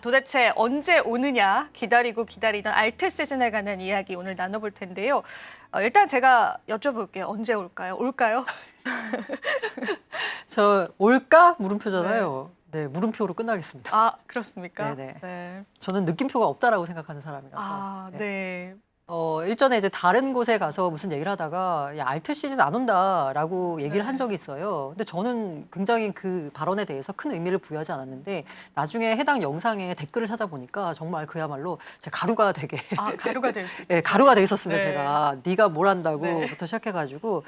도대체 언제 오느냐 기다리고 기다리던 알트 시즌에 관한 이야기 오늘 나눠볼 텐데요. 일단 제가 여쭤볼게요. 언제 올까요? 올까요? 저 올까? 물음표잖아요. 네, 물음표로 끝나겠습니다. 그렇습니까? 네네. 네. 저는 느낌표가 없다라고 생각하는 사람이라서. 네. 일전에 이제 다른 곳에 가서 무슨 얘기를 하다가 야, 알트 시즌 안 온다라고 얘기를 한 적이 있어요. 근데 저는 굉장히 그 발언에 대해서 큰 의미를 부여하지 않았는데 나중에 해당 영상에 댓글을 찾아보니까 정말 그야말로 제 가루가 되게 가루가 될 수 있죠. 네, 가루가 돼 있었습니다. 네. 제가 네가 뭘 한다고부터 시작해가지고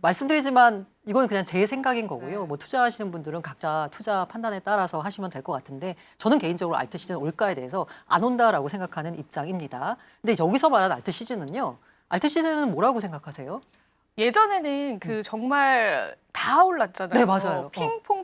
말씀드리지만 이건 그냥 제 생각인 거고요. 네. 뭐 투자하시는 분들은 각자 투자 판단에 따라서 하시면 될 것 같은데 저는 개인적으로 알트 시즌 올까에 대해서 안 온다라고 생각하는 입장입니다. 근데 여기서 말하는 알트 시즌은요. 알트 시즌은 뭐라고 생각하세요? 예전에는 정말 다 올랐잖아요. 네, 맞아요.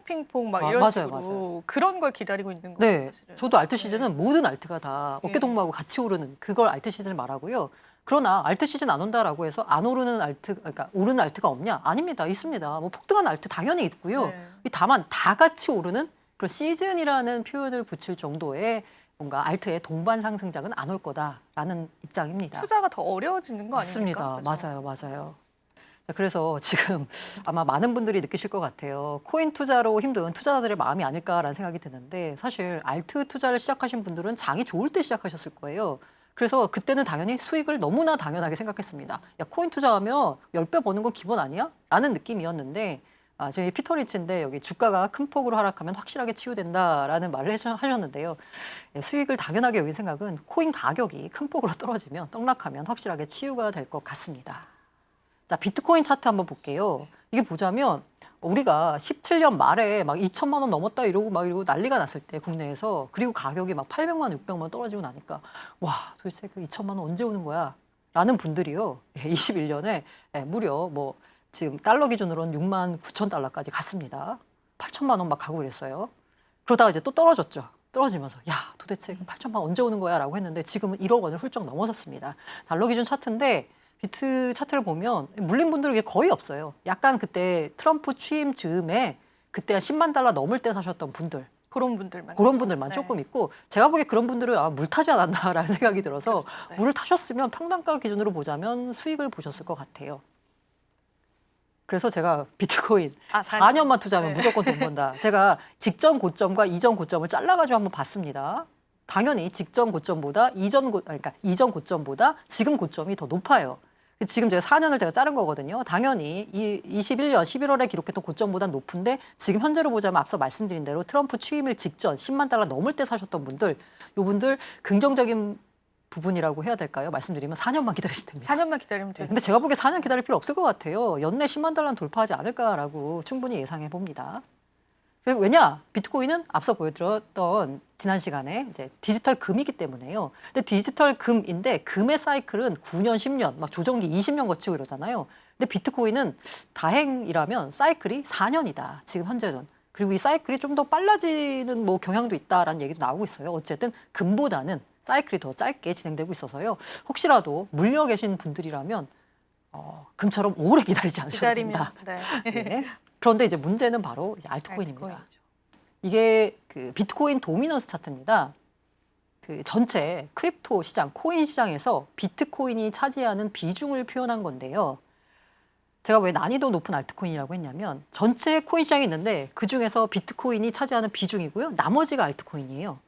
핑퐁 막 이런 맞아요, 식으로 맞아요. 그런 걸 기다리고 있는 거예요. 네, 사실은. 저도 알트 시즌은 모든 알트가 다 어깨 동무하고 같이 오르는 그걸 알트 시즌을 말하고요. 그러나 알트 시즌 안 온다라고 해서 안 오르는 알트, 그러니까 오르는 알트가 없냐? 아닙니다. 있습니다. 뭐 폭등한 알트 당연히 있고요. 네. 다만 다 같이 오르는 그런 시즌이라는 표현을 붙일 정도의 뭔가 알트의 동반 상승작은 안 올 거다라는 입장입니다. 투자가 더 어려워지는 거 아닙니까? 맞습니다. 맞아요. 그래서 지금 아마 많은 분들이 느끼실 것 같아요. 코인 투자로 힘든 투자자들의 마음이 아닐까라는 생각이 드는데 사실 알트 투자를 시작하신 분들은 장이 좋을 때 시작하셨을 거예요. 그래서 그때는 당연히 수익을 너무나 당연하게 생각했습니다. 야, 코인 투자하면 10배 버는 건 기본 아니야? 라는 느낌이었는데 저희 피터 리치인데 여기 주가가 큰 폭으로 하락하면 확실하게 치유된다라는 말을 하셨는데요. 수익을 당연하게 여긴 생각은 코인 가격이 큰 폭으로 떨어지면 떡락하면 확실하게 치유가 될 것 같습니다. 자, 비트코인 차트 한번 볼게요. 이게 보자면 우리가 17년 말에 막 2천만 원 넘었다 이러고 난리가 났을 때 국내에서 그리고 가격이 막 800만 원, 600만 원 떨어지고 나니까 와, 도대체 그 2천만 원 언제 오는 거야? 라는 분들이요. 21년에 무려 뭐 지금 달러 기준으로는 6만 9천 달러까지 갔습니다. 8천만 원 막 가고 그랬어요. 그러다가 이제 또 떨어졌죠. 떨어지면서 야, 도대체 8천만 원 언제 오는 거야? 라고 했는데 지금은 1억 원을 훌쩍 넘어섰습니다. 달러 기준 차트인데 비트 차트를 보면 물린 분들이 거의 없어요. 약간 그때 트럼프 취임 즈음에 그때 한 10만 달러 넘을 때 사셨던 분들. 그런 분들만. 그런 분들만 조금 있고 제가 보기에 그런 분들은 물 타지 않았나라는 생각이 들어서 네. 물을 타셨으면 평단가 기준으로 보자면 수익을 보셨을 것 같아요. 그래서 제가 비트코인 4년만 투자하면 무조건 돈 번다. 제가 직전 고점과 이전 고점을 잘라가지고 한번 봤습니다. 당연히 직전 고점보다 이전 고점보다 지금 고점이 더 높아요. 지금 제가 4년을 제가 자른 거거든요. 당연히 21년 11월에 기록했던 고점보다 높은데 지금 현재로 보자면 앞서 말씀드린 대로 트럼프 취임일 직전 10만 달러 넘을 때 사셨던 분들, 요분들 긍정적인 부분이라고 해야 될까요? 말씀드리면 4년만 기다리시면 됩니다. 4년만 기다리면 돼요. 근데 제가 보기에 4년 기다릴 필요 없을 것 같아요. 연내 10만 달러는 돌파하지 않을까라고 충분히 예상해 봅니다. 왜냐? 비트코인은 앞서 보여드렸던 지난 시간에 이제 디지털 금이기 때문에요. 근데 디지털 금인데 금의 사이클은 9년, 10년, 막 조정기 20년 거치고 이러잖아요. 근데 비트코인은 다행이라면 사이클이 4년이다. 지금 현재는. 그리고 이 사이클이 좀 더 빨라지는 뭐 경향도 있다라는 얘기도 나오고 있어요. 어쨌든 금보다는 사이클이 더 짧게 진행되고 있어서요. 혹시라도 물려 계신 분들이라면 금처럼 오래 기다리지 않으셔도 됩니다. 네. 그런데 이제 문제는 바로 이제 알트코인입니다. 알트코인이죠. 이게 그 비트코인 도미넌스 차트입니다. 그 전체 크립토 시장, 코인 시장에서 비트코인이 차지하는 비중을 표현한 건데요. 제가 왜 난이도 높은 알트코인이라고 했냐면 전체 코인 시장이 있는데 그중에서 비트코인이 차지하는 비중이고요. 나머지가 알트코인이에요.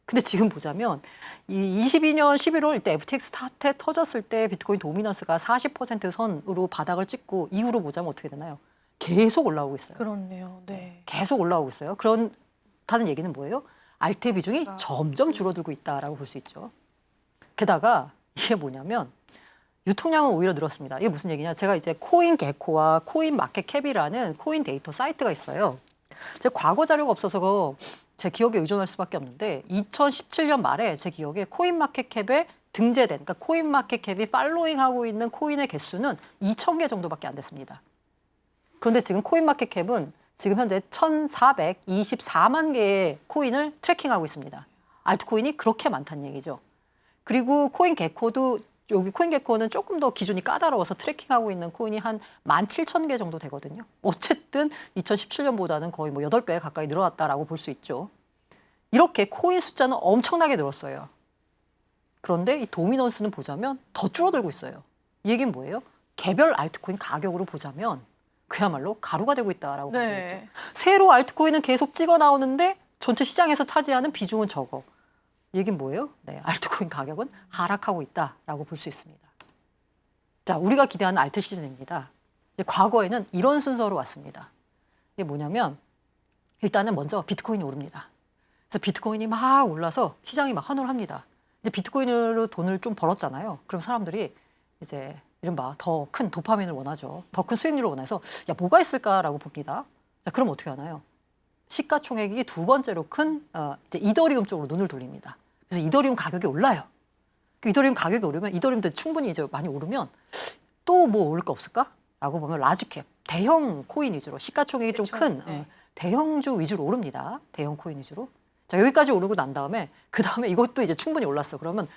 근데 지금 보자면 이 22년 11월 이때 FTX 사태 터졌을 때 비트코인 도미넌스가 40% 선으로 바닥을 찍고 이후로 보자면 어떻게 되나요? 계속 올라오고 있어요. 그렇네요. 네. 계속 올라오고 있어요. 그렇다는 얘기는 뭐예요? 알트의 비중이 점점 줄어들고 있다라고 볼 수 있죠. 게다가 이게 뭐냐면 유통량은 오히려 늘었습니다. 이게 무슨 얘기냐? 제가 이제 코인 게코와 코인 마켓 캡이라는 코인 데이터 사이트가 있어요. 제 과거 자료가 없어서 제 기억에 의존할 수밖에 없는데 2017년 말에 제 기억에 코인 마켓 캡에 등재된, 그러니까 코인 마켓 캡이 팔로잉하고 있는 코인의 개수는 2,000개 정도밖에 안 됐습니다. 그런데 지금 코인마켓캡은 지금 현재 1,424만 개의 코인을 트래킹하고 있습니다. 알트코인이 그렇게 많다는 얘기죠. 그리고 코인게코도 여기 코인게코는 조금 더 기준이 까다로워서 트래킹하고 있는 코인이 한 17,000개 정도 되거든요. 어쨌든 2017년보다는 거의 뭐 8배 가까이 늘어났다라고 볼 수 있죠. 이렇게 코인 숫자는 엄청나게 늘었어요. 그런데 이 도미넌스는 보자면 더 줄어들고 있어요. 이 얘기는 뭐예요? 개별 알트코인 가격으로 보자면 그야말로 가루가 되고 있다라고 보면 되겠죠. 네. 새로 알트코인은 계속 찍어 나오는데 전체 시장에서 차지하는 비중은 적어. 이 얘기는 뭐예요? 네, 알트코인 가격은 하락하고 있다라고 볼 수 있습니다. 자, 우리가 기대하는 알트 시즌입니다. 이제 과거에는 이런 순서로 왔습니다. 이게 뭐냐면 일단은 먼저 비트코인이 오릅니다. 그래서 비트코인이 막 올라서 시장이 막 환호를 합니다. 이제 비트코인으로 돈을 좀 벌었잖아요. 그럼 사람들이 이제 이른바 더 큰 도파민을 원하죠. 더 큰 수익률을 원해서 야, 뭐가 있을까라고 봅니다. 자, 그럼 어떻게 하나요? 시가총액이 두 번째로 큰 이제 이더리움 쪽으로 눈을 돌립니다. 그래서 이더리움 가격이 올라요. 그 이더리움 가격이 오르면 이더리움도 충분히 이제 많이 오르면 또 뭐 오를 거 없을까?라고 보면 라지캡, 대형 코인 위주로 시가총액이 좀 큰 네. 대형주 위주로 오릅니다. 대형 코인 위주로. 자, 여기까지 오르고 난 다음에 그 다음에 이것도 이제 충분히 올랐어. 그러면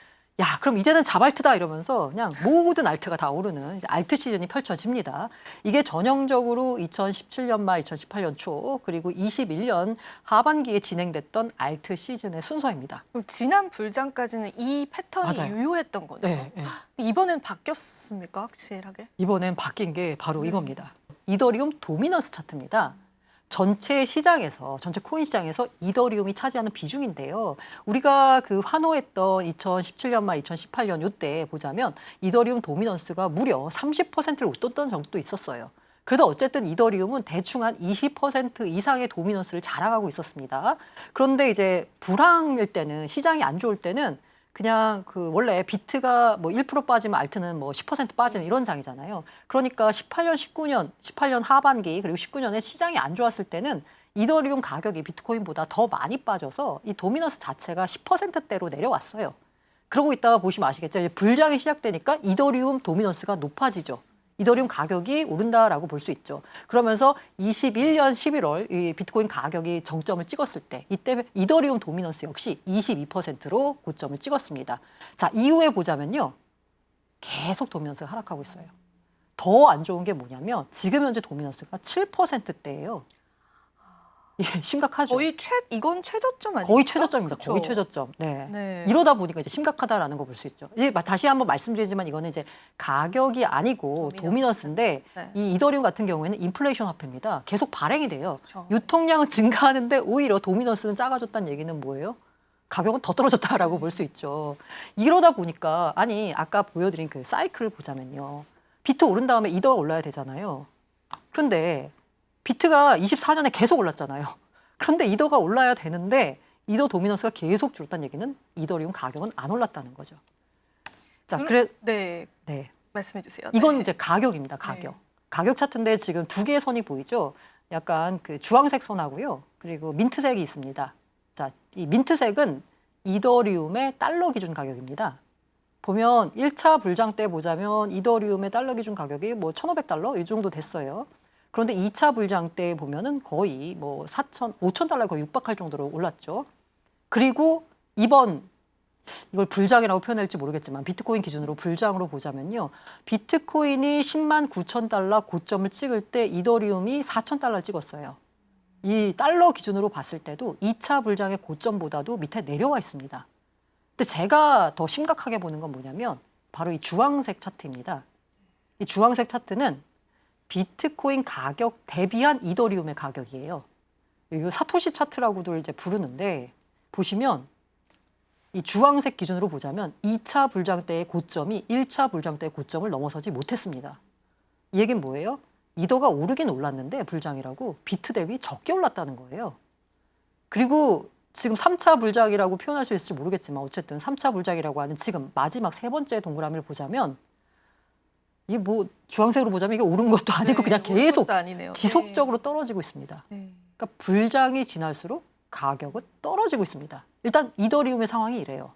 야, 그럼 이제는 자발트다 이러면서 그냥 모든 알트가 다 오르는 이제 알트 시즌이 펼쳐집니다. 이게 전형적으로 2017년 말, 2018년 초 그리고 21년 하반기에 진행됐던 알트 시즌의 순서입니다. 그럼 지난 불장까지는 이 패턴이 맞아요. 유효했던 거네요. 네, 네. 이번엔 바뀌었습니까? 확실하게? 이번엔 바뀐 게 바로 이겁니다. 이더리움 도미넌스 차트입니다. 전체 시장에서, 전체 코인 시장에서 이더리움이 차지하는 비중인데요. 우리가 그 환호했던 2017년 말 2018년 요때 보자면 이더리움 도미넌스가 무려 30%를 웃돌던 적도 있었어요. 그래도 어쨌든 이더리움은 대충 한 20% 이상의 도미넌스를 자랑하고 있었습니다. 그런데 이제 불황일 때는, 시장이 안 좋을 때는 그냥 그 원래 비트가 뭐 1% 빠지면 알트는 뭐 10% 빠지는 이런 장이잖아요. 그러니까 18년 하반기 그리고 19년에 시장이 안 좋았을 때는 이더리움 가격이 비트코인보다 더 많이 빠져서 이 도미넌스 자체가 10%대로 내려왔어요. 그러고 있다가 보시면 아시겠죠. 이제 불량이 시작되니까 이더리움 도미넌스가 높아지죠. 이더리움 가격이 오른다라고 볼 수 있죠. 그러면서 21년 11월 이 비트코인 가격이 정점을 찍었을 때 이때 이더리움 도미넌스 역시 22%로 고점을 찍었습니다. 자, 이후에 보자면요. 계속 도미넌스가 하락하고 있어요. 더 안 좋은 게 뭐냐면 지금 현재 도미넌스가 7%대예요. 이게 심각하죠. 이건 최저점 아니에요? 거의 최저점입니다. 그쵸? 거의 최저점. 네. 네. 이러다 보니까 이제 심각하다라는 거 볼 수 있죠. 이제 다시 한번 말씀드리지만 이거는 이제 가격이 아니고 도미넌스인데 네. 이 이더리움 같은 경우에는 인플레이션 화폐입니다. 계속 발행이 돼요. 그쵸. 유통량은 증가하는데 오히려 도미넌스는 작아졌다는 얘기는 뭐예요? 가격은 더 떨어졌다라고 볼 수 있죠. 이러다 보니까 아니 아까 보여드린 그 사이클을 보자면요. 비트 오른 다음에 이더가 올라야 되잖아요. 그런데 비트가 24년에 계속 올랐잖아요. 그런데 이더가 올라야 되는데 이더 도미넌스가 계속 줄었다는 얘기는 이더리움 가격은 안 올랐다는 거죠. 자, 네, 네. 말씀해 주세요. 이건 네. 이제 가격입니다. 가격. 네. 가격 차트인데 지금 두 개의 선이 보이죠? 약간 그 주황색 선하고요. 그리고 민트색이 있습니다. 자, 이 민트색은 이더리움의 달러 기준 가격입니다. 보면 1차 불장 때 보자면 이더리움의 달러 기준 가격이 뭐 1,500달러 이 정도 됐어요. 그런데 2차 불장 때 보면은 거의 뭐 5,000달러 거의 육박할 정도로 올랐죠. 그리고 이번 이걸 불장이라고 표현할지 모르겠지만 비트코인 기준으로 불장으로 보자면요. 비트코인이 10만 9천 달러 고점을 찍을 때 이더리움이 4천 달러를 찍었어요. 이 달러 기준으로 봤을 때도 2차 불장의 고점보다도 밑에 내려와 있습니다. 근데 제가 더 심각하게 보는 건 뭐냐면 바로 이 주황색 차트입니다. 이 주황색 차트는 비트코인 가격 대비한 이더리움의 가격이에요. 이거 사토시 차트라고도 이제 부르는데 보시면 이 주황색 기준으로 보자면 2차 불장 때의 고점이 1차 불장 때의 고점을 넘어서지 못했습니다. 이 얘기는 뭐예요? 이더가 오르긴 올랐는데 불장이라고 비트 대비 적게 올랐다는 거예요. 그리고 지금 3차 불장이라고 표현할 수 있을지 모르겠지만 어쨌든 3차 불장이라고 하는 지금 마지막 세 번째 동그라미를 보자면 이게 뭐 주황색으로 보자면 이게 오른 것도 아니고 그냥 오른 계속 것도 아니네요. 지속적으로 떨어지고 있습니다. 네. 그러니까 불장이 지날수록 가격은 떨어지고 있습니다. 일단 이더리움의 상황이 이래요.